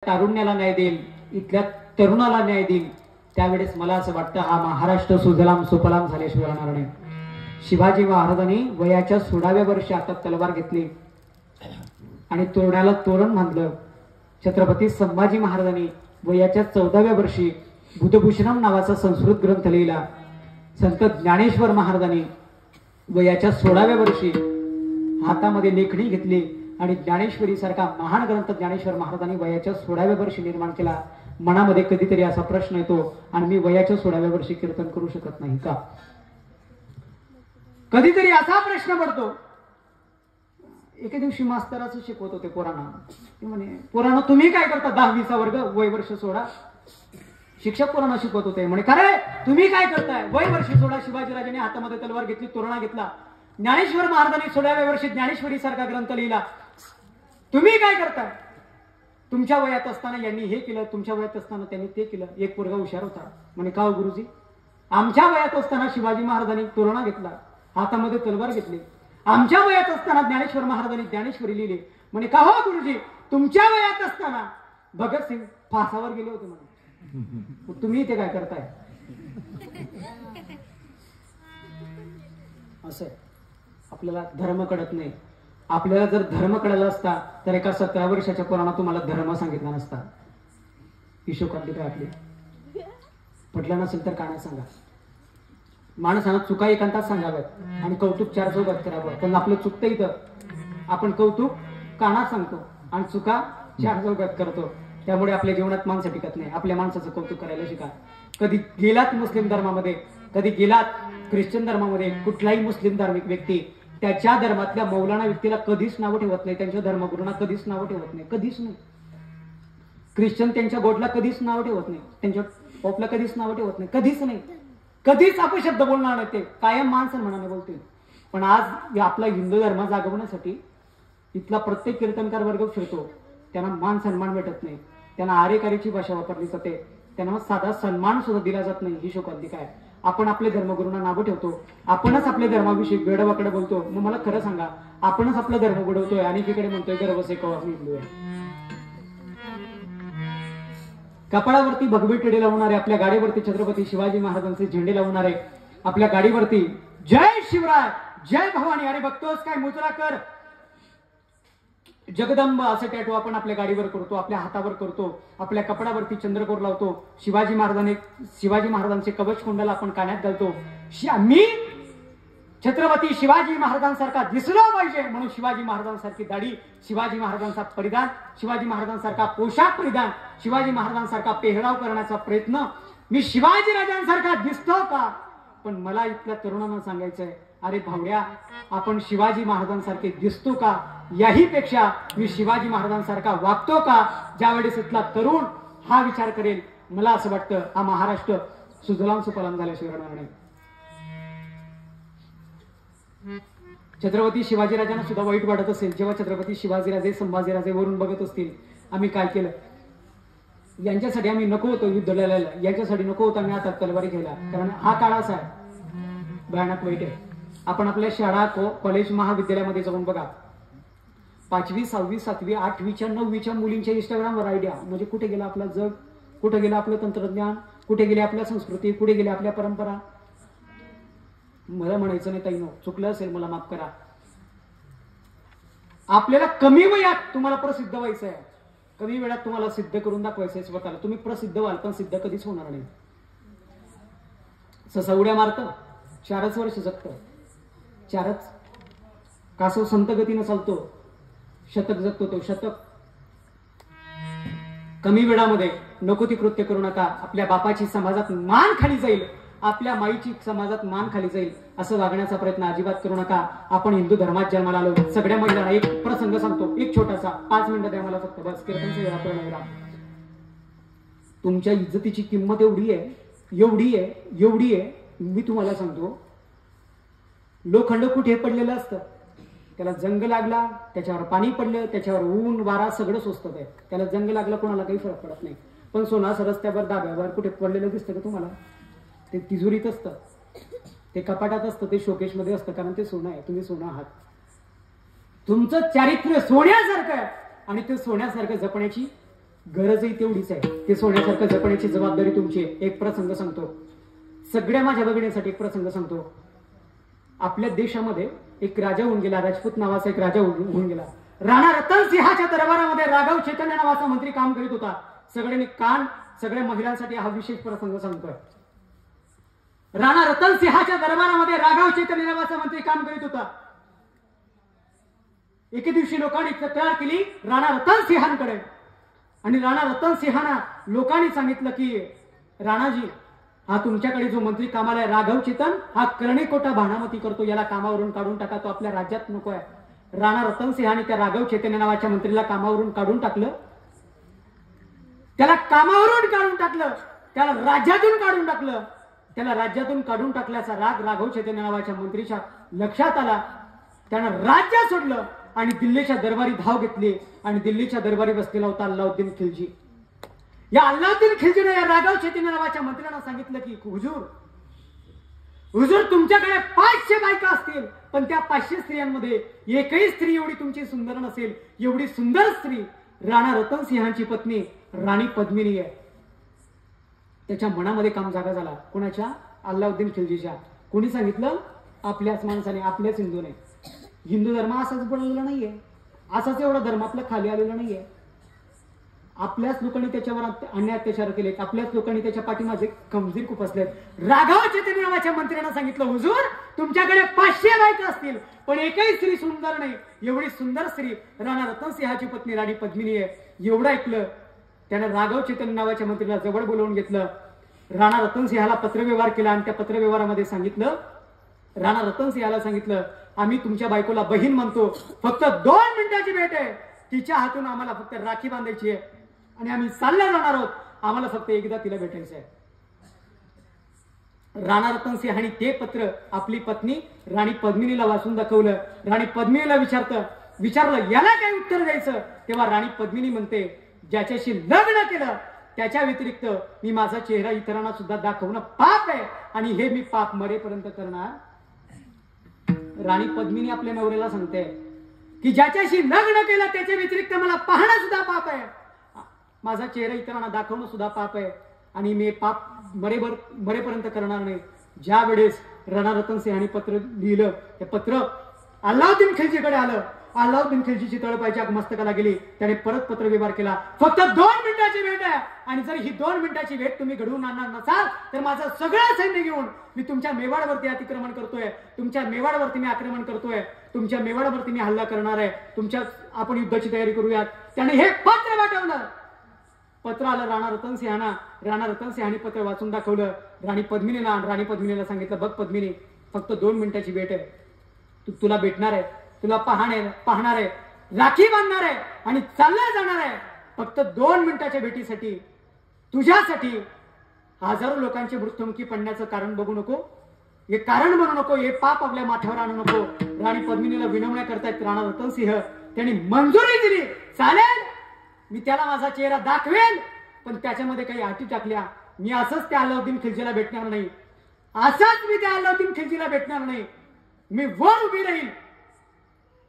तारुण्याला न्याय देईल, इथल्या तरुणाला न्याय देईल, त्यावेळेस मला असं वाटतं हा महाराष्ट्र सुजलाम सुफलाम झाल्याशिवाय राहणार नाही. शिवाजी महाराजांनी वयाच्या 16व्या वर्षी हातात तलवार घेतली आणि तोरणाला तोरण बांधलं. छत्रपती संभाजी महाराजांनी वयाच्या 14व्या वर्षी बुधभूषणम नावाचा संस्कृत ग्रंथ लिहिला. संत ज्ञानेश्वर महाराजांनी वयाच्या 16व्या वर्षी हातामध्ये लेखणी घेतली आणि ज्ञानेश्वरी सारखा महान ग्रंथ ज्ञानेश्वर महाराजांनी वयाच्या 16व्या वर्षी निर्माण केला. मनामध्ये कधीतरी असा प्रश्न येतो, आणि मी वयाच्या 16व्या वर्षी कीर्तन करू शकत नाही का? कधीतरी असा प्रश्न पडतो. एके दिवशी मास्तर असं शिकवत होते पोरांना. ते म्हणे, पोरांनो तुम्ही काय करता? 10वीचा वर्ग, वय वर्ष 16. शिक्षक पोरांना शिकवत होते. म्हणे खरे तुम्ही काय करताय? वय वर्ष 16. शिवाजीराजांनी हातामध्ये तलवार घेतली, तोरणा घेतला. ज्ञानेश्वर महाराजांनी 16व्या वर्षी ज्ञानेश्वरी सारखा ग्रंथ लिहिला. तुम्ही काय करताय? तुमच्या वयात असताना यांनी हे केलं, तुमच्या वयात असताना त्यांनी ते केलं. एक पोरगा हुशार होता. म्हणे का हो गुरुजी? आमच्या वयात असताना शिवाजी महाराजांनी तोरणा घेतला, हातामध्ये तलवार घेतली. आमच्या वयात असताना ज्ञानेश्वर महाराजांनी ज्ञानेश्वरी लिहिली. म्हणे का हो गुरुजी? तुमच्या वयात असताना भगतसिंग फासावर गेले होते म्हणे. तुम्ही इथे काय करताय? असं आपल्याला धर्म कळत नाही. आपल्याला जर धर्म कळला असता तर एका 17 वर्षाच्या पोरांना तुम्हाला धर्म सांगितला नसता. हिशोकांती काय आपली पटलं नसेल तर काय सांगा. माणसानं चुका एकांतात सांगाव्यात आणि कौतुक 4 चौघात करावं. पण आपलं चुकतं इथं. आपण कौतुक कानात सांगतो आणि चुका 4 चौघात करतो. त्यामुळे आपल्या जीवनात माणसं टिकत नाही. आपल्या माणसाचं कौतुक करायला शिका. कधी गेलात मुस्लिम धर्मामध्ये, कधी गेलात ख्रिश्चन धर्मामध्ये, कुठलाही मुस्लिम धार्मिक व्यक्ती त्याच्या धर्मातल्या मौलाना व्यक्तीला कधीच नावं ठेवत नाही. त्यांच्या धर्मगुरूंना कधीच नावं ठेवत नाही. कधीच नाही. ख्रिश्चन त्यांच्या गोडला कधीच नाव ठेवत नाही. त्यांच्या पॉपला कधीच नावं ठेवत नाही. कधीच नाही. कधीच अपशब्द बोलणार नाही. ते कायम मान सन्मानाने बोलतील. पण आज आपला हिंदू धर्म जागवण्यासाठी इथला प्रत्येक कीर्तनकार वर्ग फिरतो. त्यांना मान सन्मान भेटत नाही. त्यांना आरेकारीची भाषा वापरली जाते. त्यांना साधा सन्मान सुद्धा दिला जात नाही. ही शोकांती काय? आपण आपल्या धर्मगुरूंना नावं ठेवतो. आपणच आपल्या धर्माविषयी वेडवाकडे बोलतो. मग मला खरं सांगा, आपणच आपला धर्म बुडवतोय आणि एकीकडे म्हणतोय गर्व से कवा हिंदू आहे. कपाळावरती भगवी टिळे लावणारे, आपल्या गाडीवरती छत्रपती शिवाजी महाराजांचे झेंडे लावणारे, आपल्या गाडीवरती जय शिवराय जय भवानी अरे बघतोस काय मुजराकर जगदंब असे टॅटू आपण आपल्या गाडीवर करतो, आपल्या हातावर करतो, आपल्या कपड्यावरती चंद्रकोर लावतो. शिवाजी महाराजांचे कवच कुंडल आपण कानात घालतो. मी छत्रपती शिवाजी महाराजांसारखा दिसलो पाहिजे म्हणून शिवाजी महाराजांसारखी दाढी, शिवाजी महाराजांचा परिधान, शिवाजी महाराजांसारखा पोशाख परिधान, शिवाजी महाराजांसारखा पेहराव करण्याचा प्रयत्न. मी शिवाजी राजांसारखा दिसतो का? पण मला इथल्या तरुणांना सांगायचंय, अरे भावड्या, आपण शिवाजी महाराजांसारखे दिसतो का? याही पेक्षा मी शिवाजी महाराजांसारखा वागतो का? ज्यावेळेस इथला तरुण हा विचार करेल, मला असं वाटतं हा महाराष्ट्र सुजलाम सुफलाम झाल्याशिवाय राहणार नाही. छत्रपती शिवाजीराजांना सुद्धा वाईट वाटत असेल जेव्हा छत्रपती शिवाजीराजे संभाजीराजे वरून बघत असतील, आम्ही काय केलं, यांच्यासाठी आम्ही नको होतो युद्ध लढायला, यांच्यासाठी नको होतं आम्ही आता तलवारी घ्यायला. कारण हा काळ असा आहे, भयानक वाईट आहे. आपण आपल्या शाळा कॉलेज महाविद्यालयामध्ये जाऊन बघा, 5वी 6वी 7वी 8वीच्या 9वीच्या मुलींच्या इंस्टाग्रामवर आयडिया. म्हणजे कुठे गेलं आपलं जग, कुठे गेलं आपलं तंत्रज्ञान, कुठे गेली आपल्या संस्कृती, कुठे गेली आपल्या परंपरा. मला म्हणायचं नाही ताईनो, चुकलं असेल मला माफ करा. आपल्याला कमी वयात तुम्हाला प्रसिद्ध व्हायचं आहे, कमी वेळात तुम्हाला सिद्ध करून दाखवायचंय स्वतःला. तुम्ही प्रसिद्ध व्हाल पण सिद्ध कधीच होणार नाही. ससा उड्या मारतं 4च वर्ष जगतं, 4च. कासव संत गतीनं चालतो, शतक जगतो तो शतक. कमी वेळामध्ये नको ती कृत्य करू नका. आपल्या बापाची समाजात मान खाली जाईल, आपल्या माईची समाजात मान खाली जाईल, असं वागण्याचा प्रयत्न अजिबात करू नका. आपण हिंदू धर्मात जन्माला आलो. सगळ्या महिलांना एक प्रसंग सांगतो, एक छोटासा, 5 मिनिटं द्या मला फक्त, बस. कीर्तनचा वेळा पूर्ण होईल. तुमच्या इज्जतीची किंमत एवढी आहे, एवढी आहे, एवढी आहे, मी तुम्हाला सांगतो. लोखंड कुठे पडलेलं असतं, त्याला जंग लागला, त्याच्यावर पाणी पडलं, त्याच्यावर ऊन वारा सगळं सोसतं आहे. त्याला जंग लागला कोणाला काही फरक पडत नाही. पण सोनं रस्त्यावर दाब्यावर कुठे पडलेलं दिसतं का तुम्हाला? ते तिजोरीत असतं, ते कपाटात असतं, ते शोकेशमध्ये असतं, कारण ते सोनं आहे. तुम्ही सोनं आहात. तुमचं चारित्र्य सोन्यासारखं आहे आणि ते सोन्यासारखं जपण्याची गरजही तेवढीच आहे. ते सोन्यासारखं जपण्याची जबाबदारी तुमची आहे. एक प्रसंग सांगतो, सगळ्या माझ्या बघण्यासाठी एक प्रसंग सांगतो. आपल्या देशामध्ये एक राजा होऊन गेला, राजपूत नावाचा एक राजा होऊन गेला. राणा रतनसिंहाच्या दरबारामध्ये राघव चैतन्य नावाचा मंत्री काम करीत होता. सगळ्यांनी कान, सगळ्या महिलांसाठी हा विशेष प्रसंग सांगतोय. राणा रतनसिंहाच्या दरबारामध्ये राघव चैतन्य नावाचा मंत्री काम करीत होता. एके दिवशी लोकांनी तक्रार केली राणा रतनसिंहांकडे, आणि राणा रतनसिंहांना लोकांनी सांगितलं की राणाजी, हा तुमच्याकडे जो मंत्री कामाला आहे राघव चेतन, हा कर्णिकोटा भानामती करतो, याला कामावरून काढून टाका, तो आपल्या राज्यात नको आहे. राणा रतनसिंहाने त्या राघव चैतन्य नावाच्या मंत्रीला कामावरून काढून टाकलं. त्याला कामावरून काढून टाकलं, त्याला राज्यातून काढून टाकलं. त्याला राज्यातून काढून टाकल्याचा राग राघव चैतन्य नावाच्या मंत्रीच्या लक्षात आला. त्यानं राज्य सोडलं आणि दिल्लीच्या दरबारी धाव घेतली. आणि दिल्लीच्या दरबारी बसलेला होता अल्लाउद्दीन खिलजी. या अल्लाउद्दीन खिलजीने या राघव चैतन्य नावाच्या मंत्र्यांना सांगितलं की हुजूर, तुमच्याकडे 500 बायका असतील, पण त्या 500 स्त्रियांमध्ये एकही स्त्री एवढी तुमची सुंदर नसेल. एवढी सुंदर स्त्री राणा रतनसिंहांची पत्नी राणी पद्मिनी आहे. त्याच्या मनामध्ये काम जागा झाला. कोणाच्या? अल्लाउद्दीन खिलजीच्या. कोणी सांगितलं? आपल्याच माणसाने, आपल्याच हिंदूने. हिंदू धर्म असाच बनवलेला नाहीये, असाच एवढा धर्म आपला खाली आलेला नाहीये. आपल्याच लोकांनी त्याच्यावर अन्याय अत्याचार केले, आपल्याच लोकांनी त्याच्या पाठीमागे कमजोर खूप असले. राघव चैतन्य नावाच्या मंत्र्यांना सांगितलं, हुजूर, तुमच्याकडे 500 बायका असतील, पण एकही स्त्री सुंदर नाही. एवढी सुंदर स्त्री राणा रतनसिंहाची पत्नी राणी पद्मिनी आहे. एवढं ऐकलं त्यानं राघव चैतन्य नावाच्या मंत्रीला जवळ बोलवून घेतलं. राणा रतनसिंहाला पत्रव्यवहार केला आणि त्या पत्रव्यवहारामध्ये सांगितलं, राणा रतनसिंहाला सांगितलं, आम्ही तुमच्या बायकोला बहीण म्हणतो, फक्त 2 मिनिटाची भेट आहे. तिच्या हातून आम्हाला फक्त राखी बांधायची आहे आणि आम्ही चालल्या जाणार आहोत. आम्हाला फक्त एकदा तिला भेटायचं आहे. राणा रतनसिंहांनी ते पत्र आपली पत्नी राणी पद्मिनीला वाचून दाखवलं. राणी पद्मिनीला विचारलं याला काय उत्तर द्यायचं. तेव्हा राणी पद्मिनी म्हणते, ज्याच्याशी लग्न केलं त्याच्या व्यतिरिक्त मी माझा चेहरा इतरांना सुद्धा दाखवणं पाप आहे, आणि हे मी पाप मरेपर्यंत करणार. राणी पद्मिनी आपल्या नवऱ्याला सांगते की ज्याच्याशी लग्न केलं त्याच्या व्यतिरिक्त मला पाहणं सुद्धा पाप आहे, माझा चेहरा इतरांना दाखवणं सुद्धा पाप आहे, आणि मी पाप मरेपर्यंत करणार नाही. ज्या वेळेस राणा रतनसिंहांनी पत्र लिहिलं, ते पत्र अल्लाउद्दीन खिलजीकडे आलं. अल्लाउद्दीन खिलजीची तळपायच्या मस्तकाला गेली. त्याने परत पत्र व्यवहार केला, फक्त 2 मिनिटाची भेट आहे, आणि जर ही 2 मिनिटाची भेट तुम्ही घडवून आणणार नसाल तर माझं सगळं सैन्य घेऊन मी तुमच्या मेवाडवरती अतिक्रमण करतोय, तुमच्या मेवाडवरती मी आक्रमण करतोय, तुमच्या मेवाडवरती मी हल्ला करणार आहे, आपण युद्धाची तयारी करूयात. त्याने हे पत्र पाठवलं. पत्र आलं राणा रतनसिंहांना. राणा रतनसिंहांनी पत्र वाचून दाखवलं राणी पद्मिनीला. राणी पद्मिनीला सांगितलं, बघ पद्मिनी, फक्त 2 मिनिटाची भेट आहे. तुला भेटणार आहे, तुला पाहणार आहे, राखी बांधणार आहे आणि चालला जाणार आहे. फक्त 2 मिनिटाच्या भेटीसाठी, तुझ्यासाठी हजारो लोकांचे मृत्युमुखी पडण्याचं कारण बघू नको, हे कारण बनू नको, हे पाप आपल्या माथ्यावर आणू नको. राणी पद्मिनीला विनवण्या करतायत राणा रतनसिंह. त्यांनी मंजुरी दिली, चालेल, मी त्याला माझा चेहरा दाखवेल, पण त्याच्यामध्ये काही अटी टाकल्या. मी असंच त्या अल्लाउद्दीन खिलजीला भेटणार नाही, असंच मी त्या अल्लाउद्दीन खिलजीला भेटणार नाही. मी वर उभी राहील,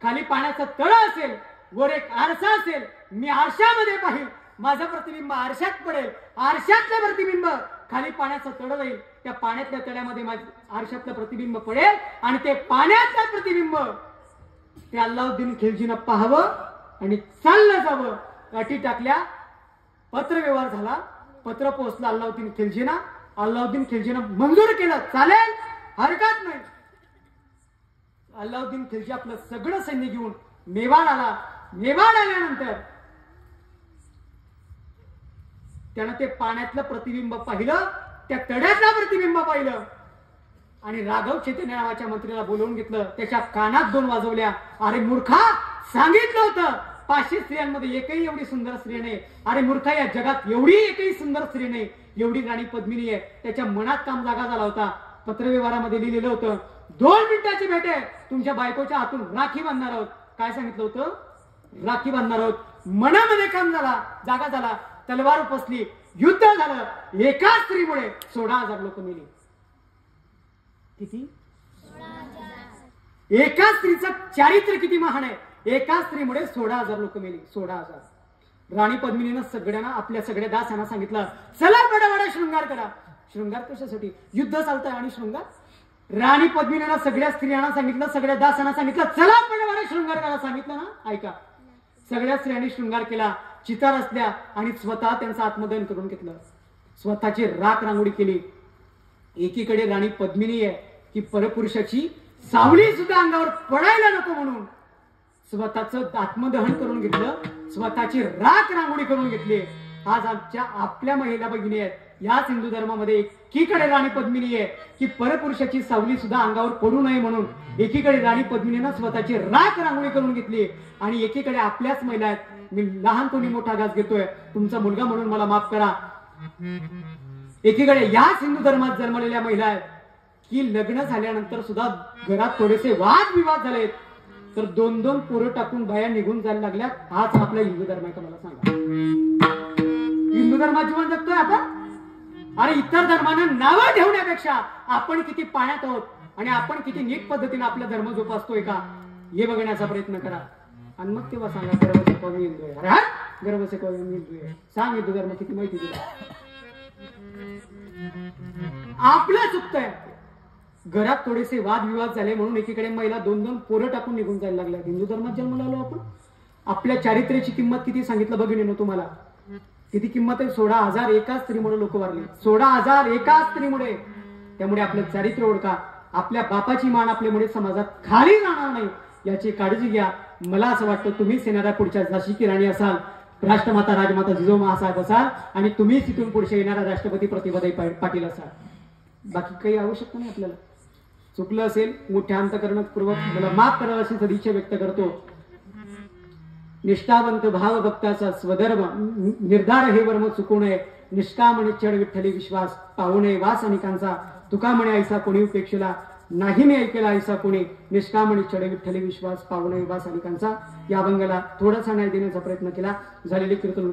खाली पाण्याचं तळ असेल, वर एक आरसा असेल, मी आरशामध्ये पाहिल, माझं प्रतिबिंब आरशात पडेल, आरशातलं प्रतिबिंब खाली पाण्याचं तळ राहील, त्या पाण्यातल्या तळ्यामध्ये आरशातलं प्रतिबिंब पडेल, आणि ते पाण्यातलं प्रतिबिंब ते अल्लाउद्दीन खिलजीनं पाहावं आणि चाललं जावं. अटी टाकल्या, पत्र व्यवहार झाला, पत्र पोहोचलं अल्लाउद्दीन खिलजीना. अल्लाउद्दीन खिलजीनं मंजूर केलं, चालेल, हरकत नाही. अल्लाउद्दीन खिलजी आपलं सगळं सैन्य घेऊन मेवाड आला. मेवाड आल्यानंतर त्यानं ते पाण्यातलं प्रतिबिंब पाहिलं, त्या तड्यातलं प्रतिबिंब पाहिलं, आणि राघव चैतन्य नावाच्या मंत्रीला बोलवून घेतलं. त्याच्या कानात 2 वाजवल्या. अरे मूर्खा, सांगितलं होतं 500 स्त्रियांमध्ये एकही एवढी सुंदर स्त्री नाही. अरे मूर्खा, या जगात एवढी एकही सुंदर स्त्री नाही, एवढी राणी पद्मिनी आहे. त्याच्या मनात काम जागा झाला होता. पत्रव्यवहारामध्ये लिहिलेलं होतं, 2 मिनिटाची भेट आहे, तुमच्या बायकोच्या हातून राखी बांधणार आहोत. काय सांगितलं होतं? राखी बांधणार आहोत. मनामध्ये काम झाला, जागा झाला, तलवार उपसली, युद्ध झालं. एका स्त्रीमुळे 16,000 लोक मेली. किती? एका स्त्रीचं चारित्र्य किती महान आहे. एका स्त्रीमुळे 16,000 लोक मेली. 16,000. राणी पद्मिनीनं सगळ्यांना, आपल्या सगळ्या दासांना सांगितलं, चला बडा शृंगार करा. शृंगार कशासाठी? युद्ध चालतंय आणि शृंगार. राणी पद्मिनीनं सगळ्या स्त्रियांना सांगितलं, सगळ्या दासांना सांगितलं, चला बडा शृंगार करा. सांगितलं ना? ऐका. सगळ्या स्त्रियांनी शृंगार केला, चिता रचल्या आणि स्वतः त्यांचं आत्मदहन करून घेतलं. स्वतःची राख रांगोळी केली. एकीकडे राणी पद्मिनी आहे की परपुरुषाची सावली सुद्धा अंगावर पडायला नको म्हणून स्वतःचं आत्मदहन करून घेतलं, स्वतःची राख रांगोळी करून घेतली. आज आपल्या महिला भगिनी आहेत याच हिंदू धर्मामध्ये. एकीकडे राणी पद्मिनी आहे की परपुरुषाची सावली सुद्धा अंगावर पडू नये म्हणून एकीकडे राणी पद्मिनीनं स्वतःची राख रांगोळी करून घेतली आणि एकीकडे आपल्याच महिला आहेत. मी लहानपणी मोठा घास घेतोय, तुमचा मुलगा म्हणून मला माफ करा. एकीकडे याच हिंदू धर्मात जन्मलेल्या महिला आहेत की लग्न झाल्यानंतर सुद्धा घरात थोडेसे वाद विवाद झालेत तर 2-2 पोरं टाकून बाया निघून जायला लागल्या. हाच आपला हिंदू धर्म आहे का? मला सांगा. हिंदू धर्मात जीवन जगतोय आपण? आणि इतर धर्मांना नावं ठेवण्यापेक्षा आपण किती पाण्यात आहोत आणि आपण किती नीट पद्धतीने आपला धर्म जोपासतोय का हे बघण्याचा प्रयत्न करा. आणि मग तेव्हा सांगा गर्व शिकवून हिंदू आहे. अरे गर्व शिकवून हिंदू आहे. सांग हिंदू धर्म किती माहिती दिला. आपलं चुकतंय. घरात थोडेसे वादविवाद झाले म्हणून एकीकडे महिला 2-2 पोरं टाकून निघून जायला लागल्या. हिंदू धर्मात जन्माला आलो आपण. आपल्या चारित्र्याची किंमत किती सांगितलं बघितलं तुम्हाला. किती किंमत आहे? 16,000 एकाच स्त्रीमुळे लोक वारले. 16,000 एकाच स्त्रीमुळे. त्यामुळे आपलं चारित्र्य ओळखा. आपल्या बापाची मान आपल्यामुळे समाजात खाली जाणार नाही याची काळजी घ्या. मला असं वाटतं तुम्हीच येणाऱ्या पुढच्या झाशीची राणी असाल, राष्ट्रमाता राजमाता जिजाऊ महासाहेब असाल आणि तुम्हीच तिथून पुढच्या येणारा राष्ट्रपती प्रतिभाताई पाटील असाल. बाकी काही आवश्यकता नाही आपल्याला. चुकलं असेल मोठ्या अंतकरणपूर्वक मला माफ करावं अशी सदिच्छा व्यक्त करतो. निष्ठावंत भाव भक्ताचा स्वधर्म निर्धार हे वर्म चुकू नये. निष्काम आणि चढ विठ्ठली विश्वास पाहू नये वास अनेकांचा. तुका म्हणे ऐसा कोणी उपेक्षला नाही मी ऐकेला ऐसा कोणी. निष्काम आणि चढ विठ्ठली विश्वास पाहू नये वास अनेकांचा. या अभंगाला थोडासा न्याय देण्याचा प्रयत्न केला. झालेले कीर्तन